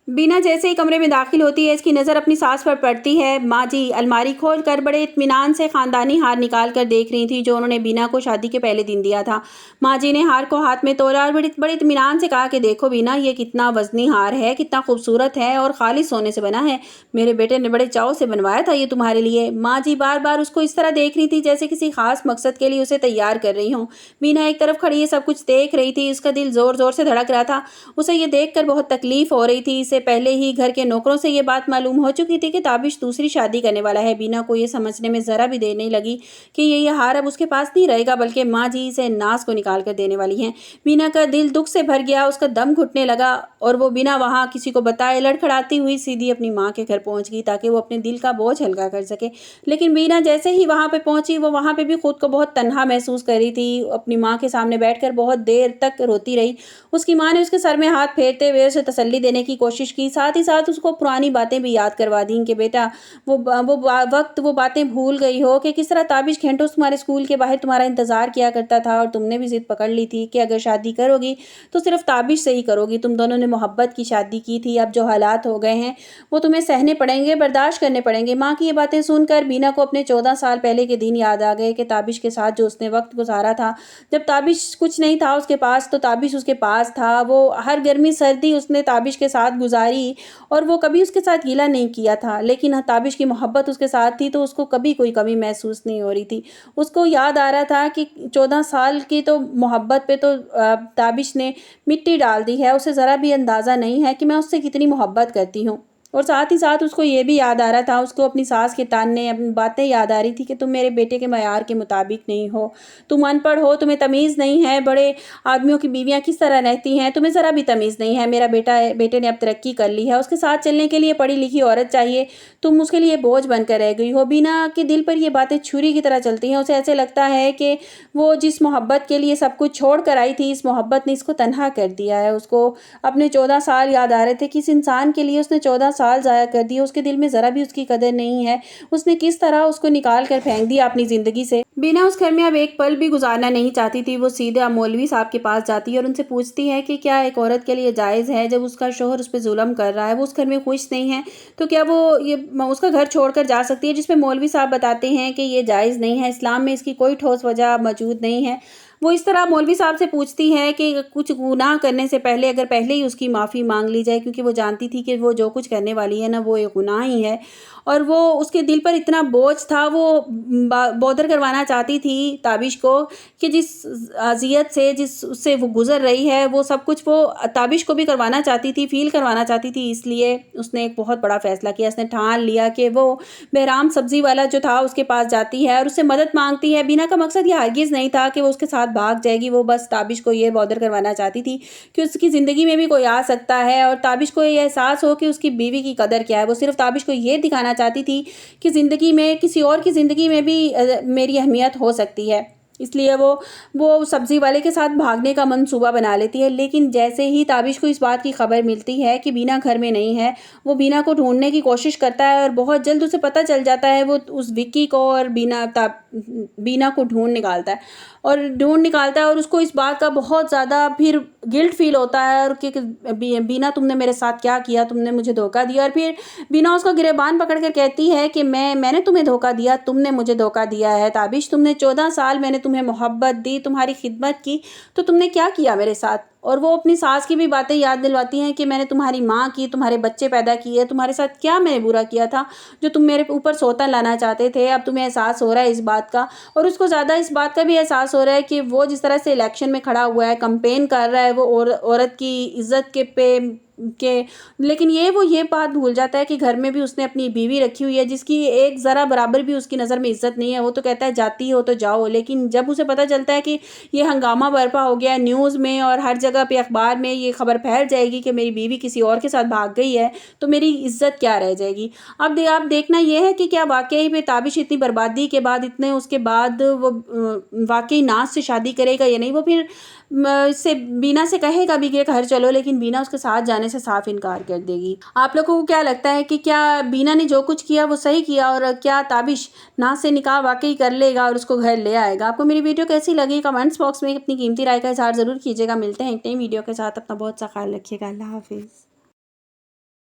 बीना जैसे ही कमरे में दाखिल होती है, इसकी नज़र अपनी सास पर पड़ती है। माँ जी अलमारी खोल कर बड़े इत्मीनान से ख़ानदानी हार निकाल कर देख रही थी, जो उन्होंने बीना को शादी के पहले दिन दिया था। माँ जी ने हार को हाथ में तोला और बड़े बड़े इत्मीनान से कहा कि देखो बीना, ये कितना वज़नी हार है, कितना खूबसूरत है और खालिस सोने से बना है। मेरे बेटे ने बड़े चाव से बनवाया था ये तुम्हारे लिए। माँ जी बार बार उसको इस तरह देख रही थी जैसे किसी खास मकसद के लिए उसे तैयार कर रही हों। बीना एक तरफ खड़ी ये सब कुछ देख रही थी। उसका दिल ज़ोर ज़ोर से धड़क रहा था। उसे ये देखकर बहुत तकलीफ हो रही थी। इससे पहले ही घर के नौकरों से ये बात मालूम हो चुकी थी कि ताबिश दूसरी शादी करने वाला है। बीना को ये समझने में ज़रा भी देर नहीं लगी कि ये हार अब उसके पास नहीं रहेगा, बल्कि माँ जी इसे नाज को निकाल कर देने वाली हैं। बीना का दिल दुख से भर गया, उसका दम घुटने लगा और वो बिना वहाँ किसी को बताए लड़खड़ाती हुई सीधी अपनी माँ के घर पहुँच गई ताकि वो अपने दिल का बोझ हल्का कर सके। लेकिन बीना जैसे ही वहाँ पे पहुँची, वो वहाँ पे भी खुद को बहुत तन्हा महसूस कर रही थी। अपनी माँ के सामने बैठकर बहुत देर तक रोती रही। उसकी माँ ने उसके सर में हाथ फेरते हुए उसे तसल्ली देने की कोशिश की, साथ ही साथ उसको पुरानी बातें भी याद करवा दी कि बेटा, वो बातें भूल गई हो कि किस तरह ताबिश घंटों तुम्हारे स्कूल के बाहर तुम्हारा इंतजार किया करता था और तुमने भी जिद पकड़ ली थी कि अगर शादी करोगी तो सिर्फ ताबिश से ही करोगी। तुम दोनों ने मोहब्बत की शादी की थी, अब जो हालात हो गए हैं वो तुम्हें सहने पड़ेंगे, बर्दाश्त करने पड़ेंगे। माँ की ये बातें सुनकर बीना को अपने 14 साल पहले के दिन याद आ गए कि ताबिश के साथ जो उसने वक्त गुजारा था। जब ताबिश कुछ नहीं था उसके पास, तो ताबिश उसके पास था। वो हर गर्मी सर्दी उसने ताबिश के साथ गुजारी और वो कभी उसके साथ गिला नहीं किया था। लेकिन ताबिश की मोहब्बत उसके साथ थी तो उसको कभी कोई कमी महसूस नहीं हो रही थी। उसको याद आ रहा था कि 14 साल की तो मोहब्बत पे तो ताबिश ने मिट्टी डाल दी है। उसे ज़रा भी अंदाज़ा नहीं है कि मैं उससे कितनी मोहब्बत करती हूँ। और साथ ही साथ उसको ये भी याद आ रहा था, उसको अपनी सास के ताने, अपनी बातें याद आ रही थी कि तुम मेरे बेटे के मयार के मुताबिक नहीं हो, तुम अनपढ़ हो, तुम्हें तमीज़ नहीं है, बड़े आदमियों की बीवियां किस तरह रहती हैं, तुम्हें ज़रा भी तमीज़ नहीं है। मेरा बेटे ने अब तरक्की कर ली है, उसके साथ चलने के लिए पढ़ी लिखी औरत चाहिए, तुम उसके लिए बोझ बनकर रह गई हो। बीना के दिल पर ये बातें छुरी की तरह चलती हैं। उसे ऐसे लगता है कि वो जिस मोहब्बत के लिए सब कुछ छोड़ कर आई थी, इस मोहब्बत ने इसको तन्हा कर दिया है। उसको अपने 14 साल याद आ रहे थे कि इस इंसान के लिए उसने 14 साल ज़ाया कर दिए। उसके दिल में ज़रा भी उसकी कदर नहीं है। उसने किस तरह उसको निकाल कर फेंक दिया अपनी ज़िंदगी से। बीना उस घर में अब एक पल भी गुजारना नहीं चाहती थी। वो सीधे अब मौलवी साहब के पास जाती है और उनसे पूछती है कि क्या एक औरत के लिए जायज़ है, जब उसका शौहर उस पर जुल्म कर रहा है, वो उस घर में खुश नहीं है, तो क्या वो ये उसका घर छोड़कर जा सकती है? जिसपे मौलवी साहब बताते हैं कि ये जायज़ नहीं है, इस्लाम में इसकी कोई ठोस वजह मौजूद नहीं है। वो इस तरह मौलवी साहब से पूछती है कि कुछ गुनाह करने से पहले अगर पहले ही उसकी माफ़ी मांग ली जाए, क्योंकि वो जानती थी कि वो जो कुछ करने वाली है ना, वो एक गुनाह ही है। और वो उसके दिल पर इतना बोझ था, वो बौदर करवाना चाहती थी ताबिश को कि जिस अजियत से जिस उससे वो गुजर रही है, वो सब कुछ वो ताबिश को भी करवाना चाहती थी, फील करवाना चाहती थी। इसलिए उसने एक बहुत बड़ा फैसला किया। उसने ठान लिया कि वो बहराम सब्जी वाला जो था उसके पास जाती है और उससे मदद मांगती है। बीना का मकसद ये हरगिज़ नहीं था कि वो उसके साथ भाग जाएगी। वो बस ताबिश को ये बौदर करवाना चाहती थी कि उसकी ज़िंदगी में भी कोई आ सकता है और ताबिश को ये एहसास हो कि उसकी बीवी की कदर क्या है। वो सिर्फ ताबिश को ये दिखाना चाहती थी कि ज़िंदगी में किसी और की ज़िंदगी में भी मेरी अहमियत हो सकती है। इसलिए वो सब्ज़ी वाले के साथ भागने का मंसूबा बना लेती है। लेकिन जैसे ही ताबिश को इस बात की खबर मिलती है कि बीना घर में नहीं है, वो बीना को ढूंढने की कोशिश करता है और बहुत जल्द उसे पता चल जाता है। वो उस विक्की को और बीना को ढूंढ निकालता है और उसको इस बात का बहुत ज़्यादा फिर गिल्ट फील होता है और कि बीना, तुमने मेरे साथ क्या किया, तुमने मुझे धोखा दिया। और फिर बीना उसका गिरेबान पकड़ कर कहती है कि मैंने तुम्हें धोखा दिया, तुमने मुझे धोखा दिया है ताबिश। तुमने 14 साल मैंने तुम्हें मोहब्बत दी, तुम्हारी खिदमत की, तो तुमने क्या किया मेरे साथ? और वो अपनी सास की भी बातें याद दिलवाती हैं कि मैंने तुम्हारी माँ की, तुम्हारे बच्चे पैदा किए, तुम्हारे साथ क्या मैंने बुरा किया था जो तुम मेरे ऊपर सौतन लाना चाहते थे। अब तुम्हें एहसास हो रहा है इस बात का, और उसको ज़्यादा इस बात का भी एहसास हो रहा है कि वो जिस तरह से इलेक्शन में खड़ा हुआ है, कंपेन कर रहा है, वो औरत की इज्जत के लेकिन वो ये बात भूल जाता है कि घर में भी उसने अपनी बीवी रखी हुई है जिसकी एक ज़रा बराबर भी उसकी नज़र में इज्जत नहीं है। वो तो कहता है जाती हो तो जाओ, लेकिन जब उसे पता चलता है कि ये हंगामा बर्पा हो गया है न्यूज़ में और हर जगह पे अखबार में ये खबर फैल जाएगी कि मेरी बीवी किसी और के साथ भाग गई है, तो मेरी इज्जत क्या रह जाएगी। अब आप देखना ये है कि क्या वाकई में ताबिश इतनी बर्बादी के बाद, इतने उसके बाद वो वाकई नाज से शादी करेगा या नहीं। वो फिर इससे बीना से कहेगा भी कि घर चलो, लेकिन बीना उसके साथ जाने से साफ इनकार कर देगी। आप लोगों को क्या लगता है कि क्या बीना ने जो कुछ किया वो सही किया, और क्या ताबिश नाज से निकाह वाकई कर लेगा और उसको घर ले आएगा? आपको मेरी वीडियो कैसी लगी कमेंट्स बॉक्स में अपनी कीमती राय का इज़हार ज़रूर कीजिएगा। मिलते हैं एक नई वीडियो के साथ। अपना बहुत सा ख्याल रखिएगा। अल्लाह हाफिज़।